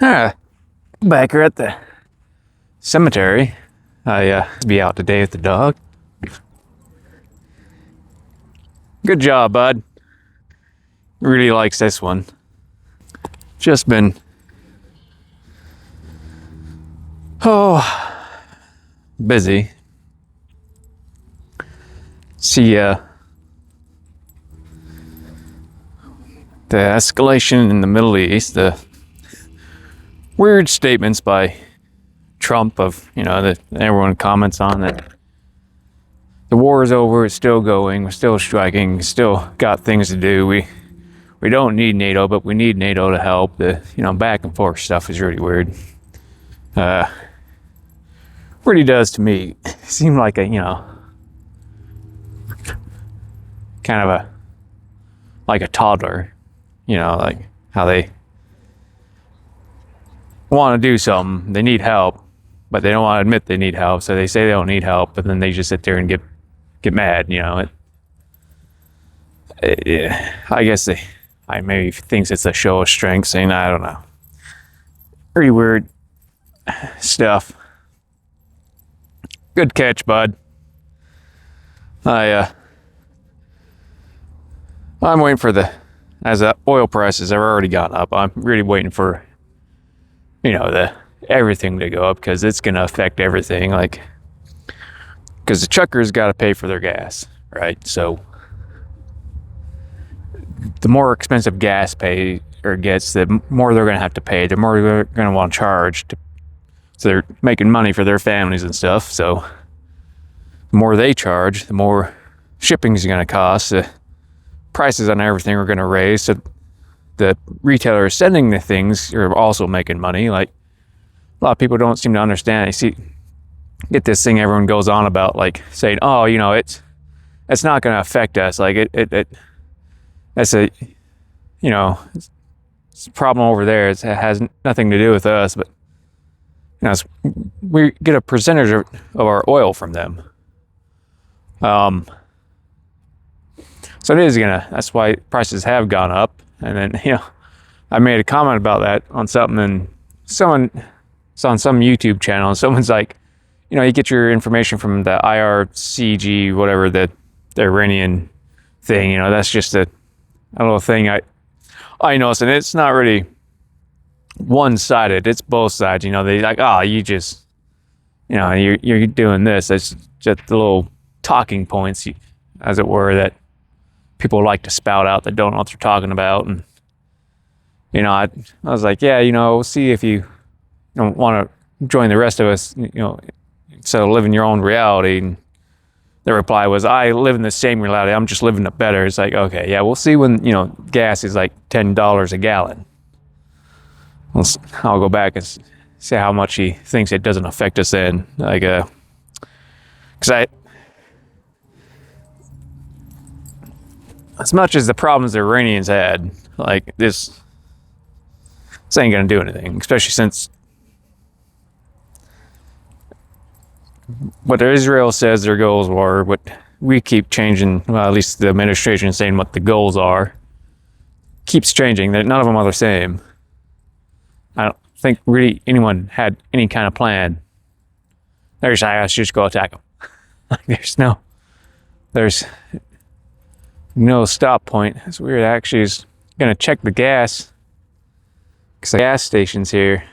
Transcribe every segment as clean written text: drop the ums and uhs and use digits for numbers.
Ah, back here at the cemetery. I be out today with the dog. Good job, bud. Really likes this one. Just been busy. See the escalation in the Middle East, the weird statements by Trump of, that everyone comments on, that the war is over, it's still going, we're still striking, still got things to do. We don't need NATO, but we need NATO to help. The back and forth stuff is really weird. Really does to me seem like a kind of like a toddler, like how they want to do something, they need help, but they don't want to admit they need help, so they say they don't need help, but then they just sit there and get mad. I guess I maybe thinks it's a show of strength, saying, I don't know, pretty weird stuff. Good catch, bud. I'm waiting for as the oil prices have already gone up, I'm really waiting for the everything to go up, because it's going to affect everything, because the truckers got to pay for their gas, right? So the more expensive gas gets, the more they're going to have to pay, the more they're going to want to charge, so they're making money for their families and stuff. So the more they charge, the more shipping is going to cost, the prices on everything are going to raise, so the retailers sending the things are also making money. Like, a lot of people don't seem to understand. You get this thing everyone goes on about, saying, oh, it's not going to affect us. That's a it's a problem over there. It has nothing to do with us, but we get a percentage of our oil from them. So it is that's why prices have gone up. And then, I made a comment about that on something, and it's on some YouTube channel, and someone's like, you get your information from the IRCG, whatever, the Iranian thing, that's just a little thing I noticed, and it's not really one-sided, it's both sides. They like, oh, you just, you're doing this. It's just the little talking points, as it were, that people like to spout out that don't know what they're talking about. And I was like, yeah, we'll see if you don't want to join the rest of us, instead of living your own reality. And the reply was, I live in the same reality, I'm just living it better. It's like, okay, yeah, we'll see when gas is like $10 a gallon. I'll go back and see how much he thinks it doesn't affect us then. Because as much as the problems the Iranians had, this ain't gonna do anything, especially since what Israel says their goals were, what we keep changing, well, at least the administration is saying what the goals are, keeps changing. None of them are the same. I don't think really anyone had any kind of plan. They're just, let's just go attack them. There's no stop point. It's weird. I actually is gonna check the gas, because the gas station's here,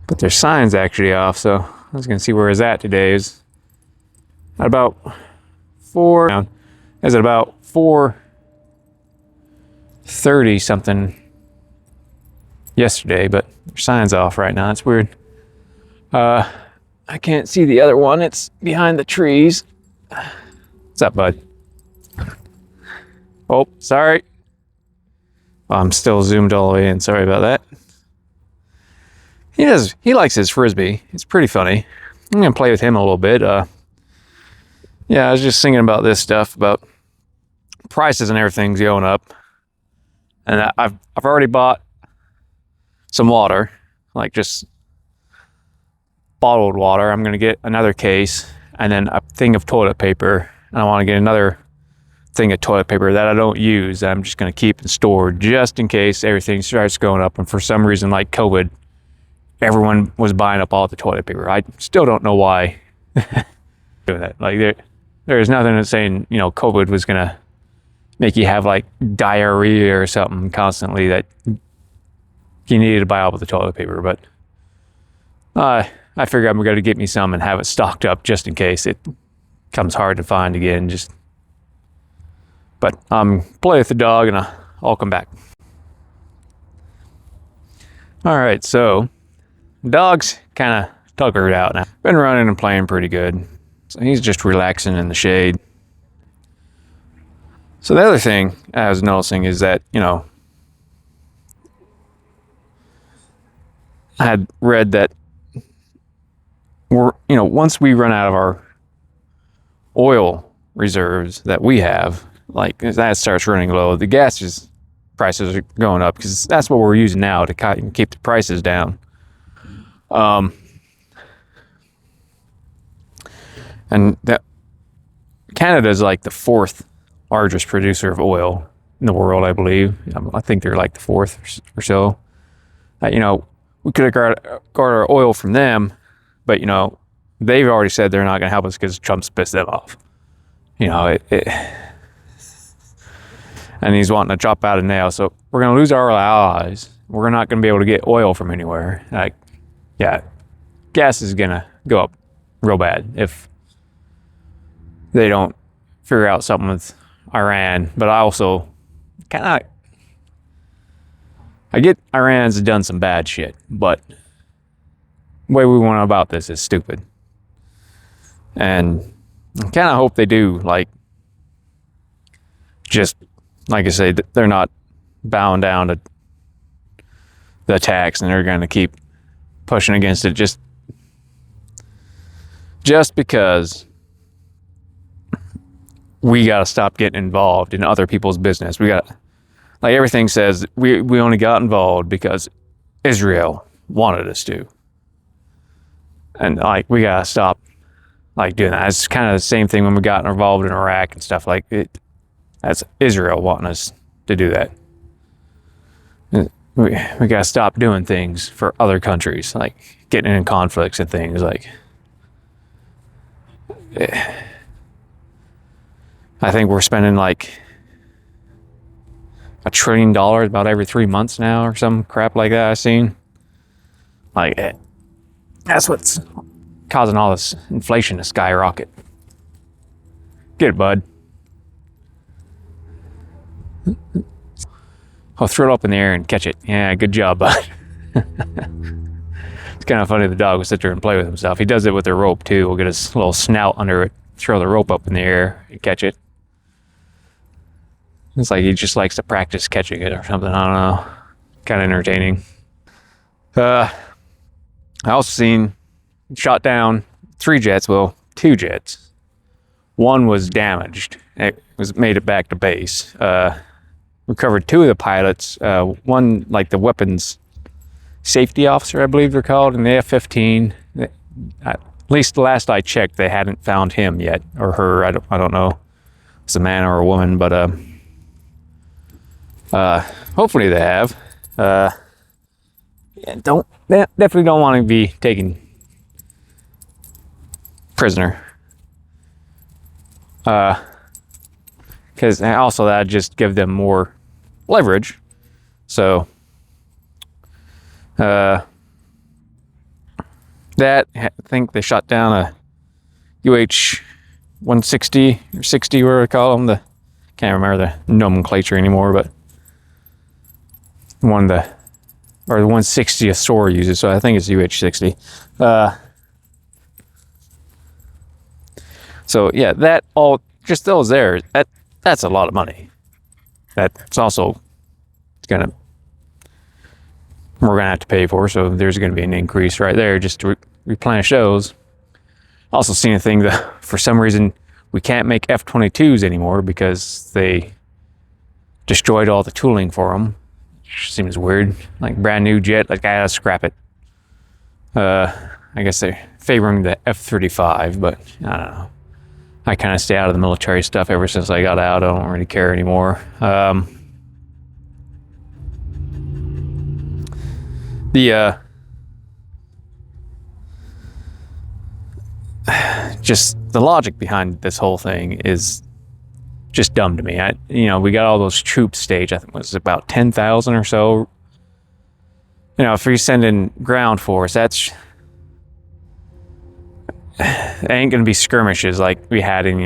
but their sign's actually off. So I was gonna see where it's at today. Is at about 4. Is it about 4:30 something yesterday? But their sign's off right now. It's weird. I can't see the other one. It's behind the trees. What's up, bud? Oh, sorry. I'm still zoomed all the way in. Sorry about that. He likes his Frisbee. It's pretty funny. I'm going to play with him a little bit. Yeah, I was just thinking about this stuff, about prices and everything's going up. And I've already bought some water, just bottled water. I'm going to get another case, and then a thing of toilet paper. And I want to get another thing of toilet paper that I don't use that I'm just going to keep and store just in case everything starts going up. And for some reason, like COVID, everyone was buying up all the toilet paper. I still don't know why doing that. Like there's nothing that's saying, you know, COVID was going to make you have like diarrhea or something constantly that you needed to buy all the toilet paper. But I figure I'm going to get me some and have it stocked up just in case it comes hard to find again. But play with the dog and I'll come back. All right, so dog's kind of tuckered out now. Been running and playing pretty good. So he's just relaxing in the shade. So the other thing I was noticing is that, you know, I had read that once we run out of our oil reserves that we have, like as that starts running low, the gas prices are going up because that's what we're using now to keep the prices down. And that Canada is like the fourth largest producer of oil in the world, I believe. I think they're like the fourth or so. You know, we could have got our oil from them, but you know, they've already said they're not going to help us because Trump's pissed them off. You know, and he's wanting to chop out a nail. So we're going to lose our allies. We're not going to be able to get oil from anywhere. Like, yeah, gas is going to go up real bad if they don't figure out something with Iran. But I also I get Iran's done some bad shit, but the way we went about this is stupid. And I kind of hope they do, like, just, like I say, they're not bowing down to the attacks and they're going to keep pushing against it just because we got to stop getting involved in other people's business. We got, like everything says, we only got involved because Israel wanted us to. And like, we got to stop like doing that. It's kind of the same thing when we got involved in Iraq and stuff like it. That's Israel wanting us to do that. We got to stop doing things for other countries, like getting in conflicts and things like. I think we're spending like $1 trillion about every 3 months now or some crap like that I've seen. Like, that's what's causing all this inflation to skyrocket. Get it, bud. I'll throw it up in the air and catch it. Yeah, good job, bud. It's kind of funny the dog will sit there and play with himself. He does it with the rope too. We'll get his little snout under it, throw the rope up in the air and catch it. It's like he just likes to practice catching it or something. I don't know. Kind of entertaining. I also seen shot down 2 jets. One was damaged. It made it back to base. Recovered 2 of the pilots. One, like the weapons safety officer, I believe they're called, in the F-15. At least the last I checked, they hadn't found him yet, or her. I don't know. It's a man or a woman, but hopefully they have. Definitely don't want to be taken prisoner. Because also that'd just give them more leverage. So I think they shot down a UH-160 or 60, whatever they call them. Can't remember the nomenclature anymore, but the 160th SOAR uses, so I think it's UH-60. So yeah, that all, just those there, that's a lot of money. That's also we're gonna have to pay for, so there's gonna be an increase right there just to replenish those. Also seen a thing that for some reason we can't make F-22s anymore because they destroyed all the tooling for them. Which seems weird. Like brand new jet, like I gotta scrap it. I guess they're favoring the F-35, but I don't know. I kind of stay out of the military stuff ever since I got out. I don't really care anymore. Just the logic behind this whole thing is just dumb to me. We got all those troops staged. I think it was about 10,000 or so. If we send in ground force, that's it ain't gonna be skirmishes like we had in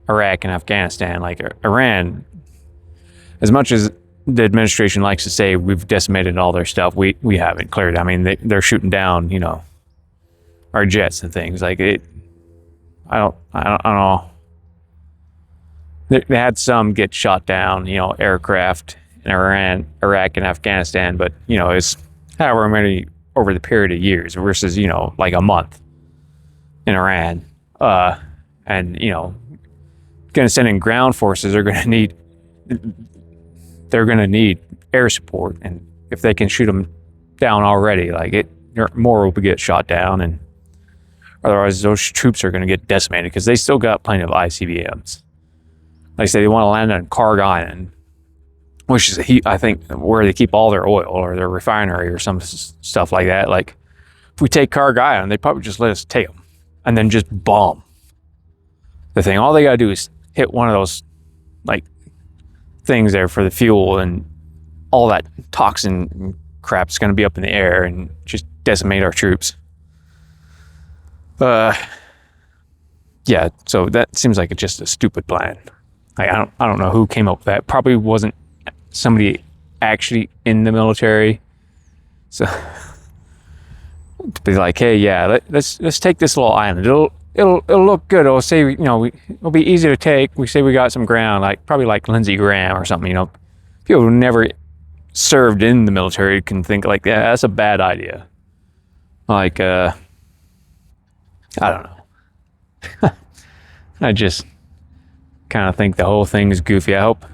Iraq and Afghanistan. Like Iran, as much as the administration likes to say we've decimated all their stuff, we haven't cleared. I mean, they're shooting down our jets and things like it. I don't know. They had some get shot down, aircraft in Iran, Iraq, and Afghanistan, but it's however many over the period of years versus like a month in Iran. And going to send in ground forces. They're going to need air support, and if they can shoot them down already, more will get shot down, and otherwise those troops are going to get decimated because they still got plenty of ICBMs. Like I say, they want to land on Karg Island, which is I think where they keep all their oil or their refinery or some stuff like that. Like if we take Karg Island, they'd probably just let us take them and then just bomb the thing. All they got to do is hit one of those things there for the fuel, and all that toxin crap is going to be up in the air and just decimate our troops. Yeah, so that seems like it's just a stupid plan. I don't know who came up with that. Probably wasn't somebody actually in the military. So to be like, hey, yeah, let's take this little island. It'll look good. It'll say, it'll be easy to take. We say we got some ground, probably like Lindsey Graham or something. People who never served in the military can think like, yeah, that's a bad idea. I don't know. I just kind of think the whole thing is goofy. I hope,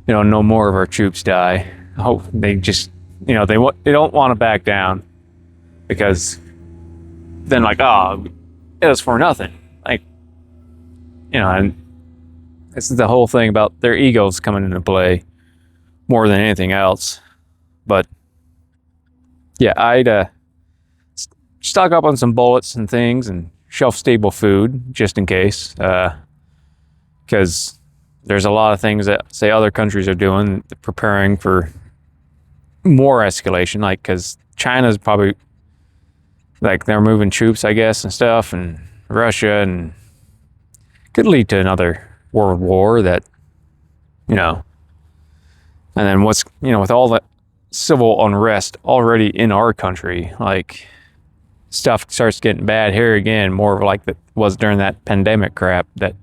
no more of our troops die. I hope they just, they don't want to back down, because then it was for nothing. And this is the whole thing about their egos coming into play more than anything else. But yeah, I'd stock up on some bullets and things and shelf-stable food just in case, because there's a lot of things that, say, other countries are doing, preparing for more escalation, because China's probably, they're moving troops, I guess, and stuff, and Russia, and could lead to another world war that, and then with all that civil unrest already in our country, stuff starts getting bad here again, more like that was during that pandemic crap that,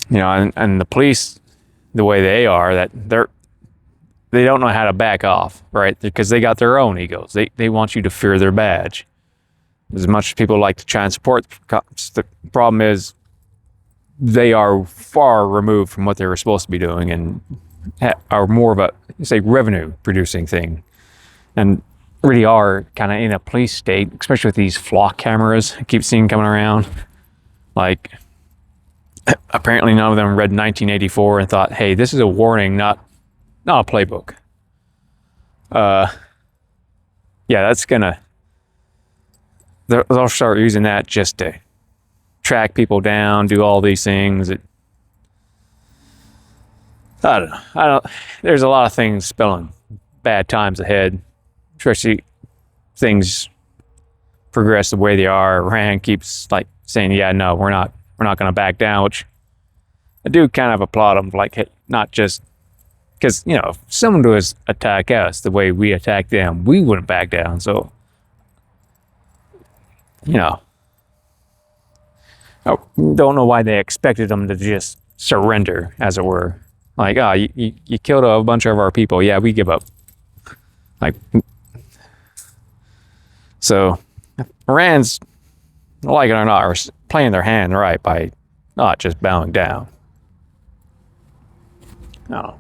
and the police, the way they are, that they don't know how to back off, right? Because they got their own egos. They want you to fear their badge. As much as people like to try and support cops, the problem is they are far removed from what they were supposed to be doing, and are more of a, say, revenue producing thing, and really are kind of in a police state, especially with these flock cameras I keep seeing coming around. Apparently none of them read 1984 and thought, hey, this is a warning, not a playbook. Yeah, that's gonna, they'll start using that just to track people down, do all these things. I don't know. There's a lot of things spelling bad times ahead, especially things progress the way they are. Iran keeps saying, yeah, no, we're not going to back down, which I do kind of applaud them. Hey, not just because, if someone was attack us the way we attack them, we wouldn't back down. So, I don't know why they expected them to just surrender, as it were. You killed a bunch of our people. Yeah, we give up. So, Iran's, like it or not, are playing their hand right by not just bowing down. No.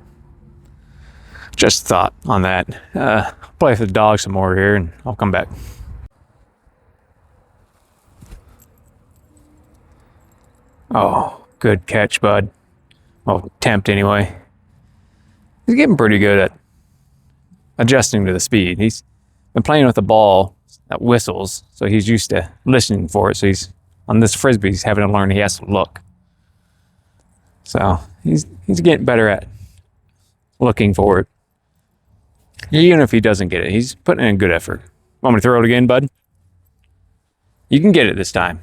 Just thought on that. Play with the dog some more here, and I'll come back. Oh, good catch, bud. Well, attempt anyway. He's getting pretty good at adjusting to the speed. He's been playing with a ball that whistles, so he's used to listening for it. So he's on this frisbee, he's having to learn he has to look. So he's getting better at looking for it. Even if he doesn't get it, he's putting in good effort. Want me to throw it again, bud? You can get it this time.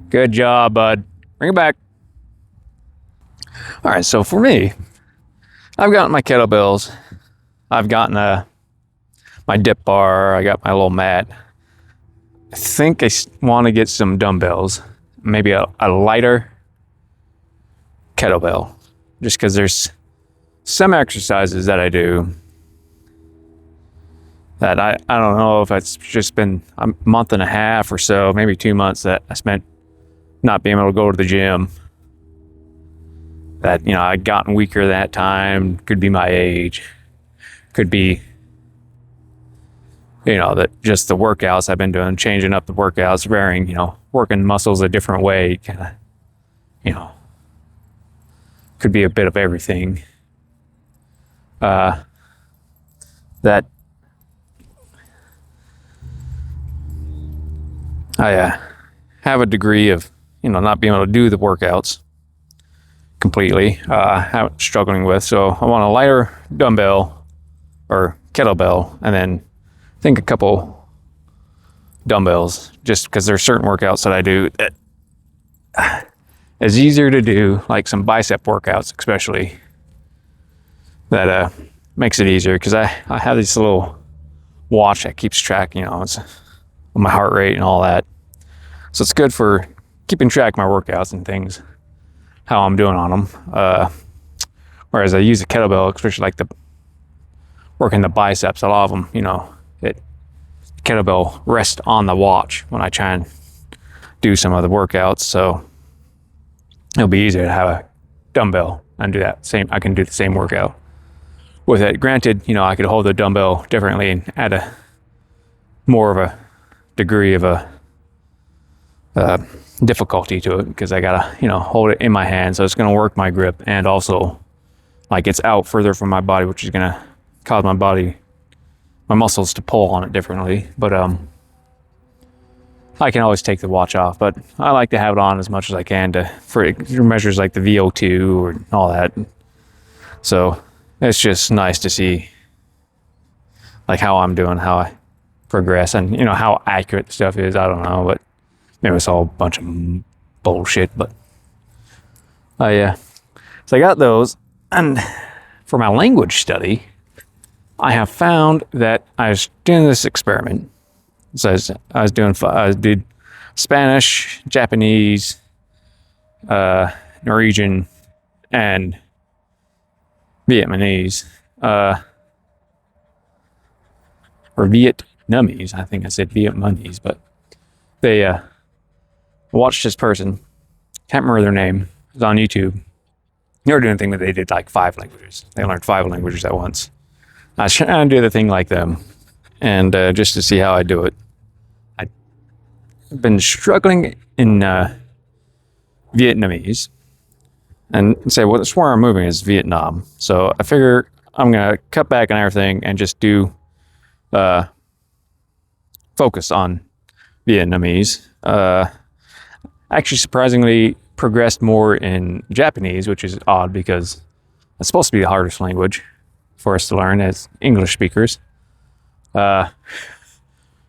Good job, bud. Bring it back. All right, so for me, I've gotten my kettlebells. I've gotten my dip bar. I got my little mat. I think I want to get some dumbbells. Maybe a lighter kettlebell. Just because there's some exercises that I do that I don't know if it's just been a month and a half or so, maybe 2 months that I spent not being able to go to the gym. That, I'd gotten weaker that time. Could be my age. Could be, that just the workouts I've been doing, changing up the workouts, varying, working muscles a different way. Kind of, could be a bit of everything. That I have a degree of, not being able to do the workouts completely, struggling with. So I want a lighter dumbbell or kettlebell, and then I think a couple dumbbells, just because there's certain workouts that I do that is easier to do, like some bicep workouts especially, that makes it easier because I have this little watch that keeps track, it's my heart rate and all that. So it's good for keeping track of my workouts and things, how I'm doing on them. Whereas I use a kettlebell, especially like working the biceps, a lot of them, the kettlebell rests on the watch when I try and do some of the workouts. So it'll be easier to have a dumbbell and do that same. I can do the same workout with it. Granted, I could hold the dumbbell differently and add a more of a degree of a difficulty to it, because I gotta, hold it in my hand, so it's gonna work my grip, and also like it's out further from my body, which is gonna cause my muscles to pull on it differently. But I can always take the watch off, but I like to have it on as much as I can for measures like the VO2 or all that. So it's just nice to see like how I'm doing, how I progress, and how accurate the stuff is. I don't know, but maybe it's all a bunch of bullshit. But so I got those. And for my language study, I have found that I was doing this experiment. So I did Spanish, Japanese, Norwegian, and Vietnamese, or Vietnamese. I think I said Vietnamese, but they watched this person, can't remember their name, it was on YouTube. They were doing a thing that they did like 5 languages. They learned 5 languages at once. I was trying to do the thing like them, and just to see how I do it. I've been struggling in Vietnamese, and say, well, that's where I'm moving is Vietnam. So I figure I'm going to cut back on everything and just do focus on Vietnamese. Actually, surprisingly, progressed more in Japanese, which is odd because it's supposed to be the hardest language for us to learn as English speakers. But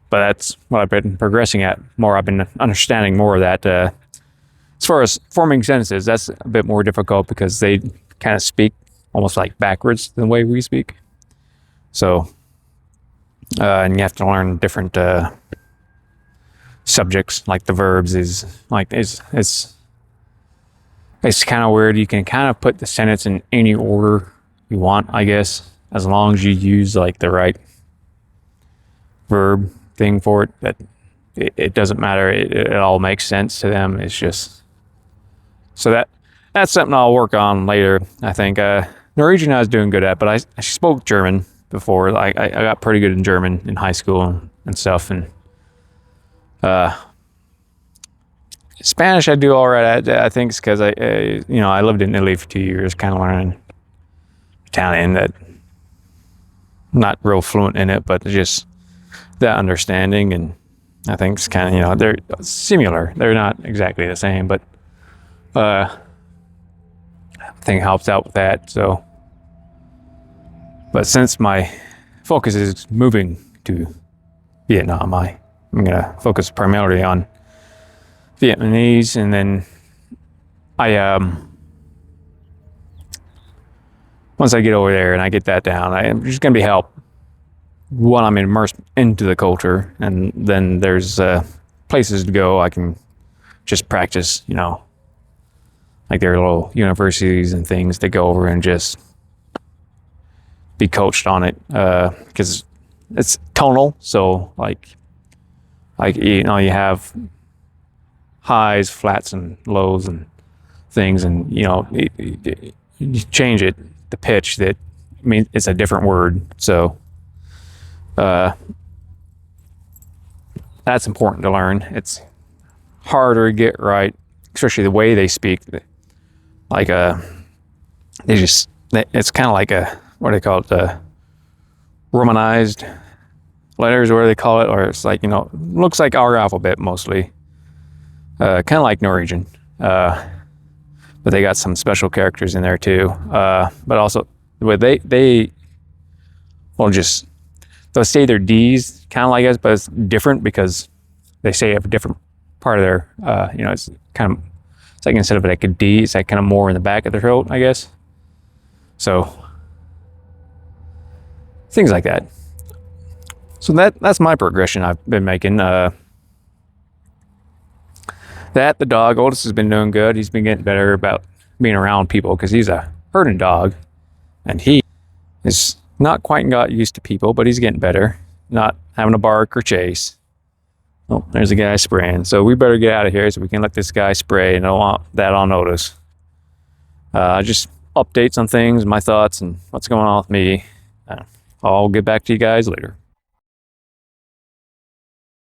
that's what I've been progressing at more. I've been understanding more of that. As far as forming sentences, that's a bit more difficult because they kind of speak almost like backwards than the way we speak. So, and you have to learn different subjects, like the verbs is like it's kind of weird. You can kind of put the sentence in any order you want, I guess, as long as you use like the right verb thing for it. That it doesn't matter. It all makes sense to them. It's just so that's something I'll work on later. I think Norwegian I was doing good at, but I spoke German before. I got pretty good in German in high school and stuff, and Spanish I do all right. I think it's because I lived in Italy for 2 years, kind of learning Italian. That not real fluent in it, but just that understanding, and I think it's kind of they're similar. They're not exactly the same, but I think it helps out with that. So, but since my focus is moving to Vietnam, I'm gonna focus primarily on Vietnamese, and then once I get over there and I get that down, I'm just gonna be help when I'm immersed into the culture, and then there's places to go. I can just practice, like there are little universities and things to go over and just be coached on it, because it's tonal. So like you have highs, flats, and lows, and things, and you change it, the pitch. That it's a different word, so that's important to learn. It's harder to get right, especially the way they speak. Like it's kind of like what do they call it? Romanized letters, or what do they call it? Or it's like looks like our alphabet mostly. Kind of like Norwegian, but they got some special characters in there too. But also, they'll say their D's kind of like us, but it's different because they say a different part of their, it's kind of, it's like instead of like a D, it's like kind of more in the back of the throat, I guess. So things like that. So that's my progression I've been making. The dog, Otis, has been doing good. He's been getting better about being around people because he's a herding dog, and he is not quite got used to people, but he's getting better, not having to bark or chase. Oh, there's a guy spraying. So we better get out of here so we can let this guy spray and don't want that on Otis. Just updates on things, my thoughts, and what's going on with me. I'll get back to you guys later.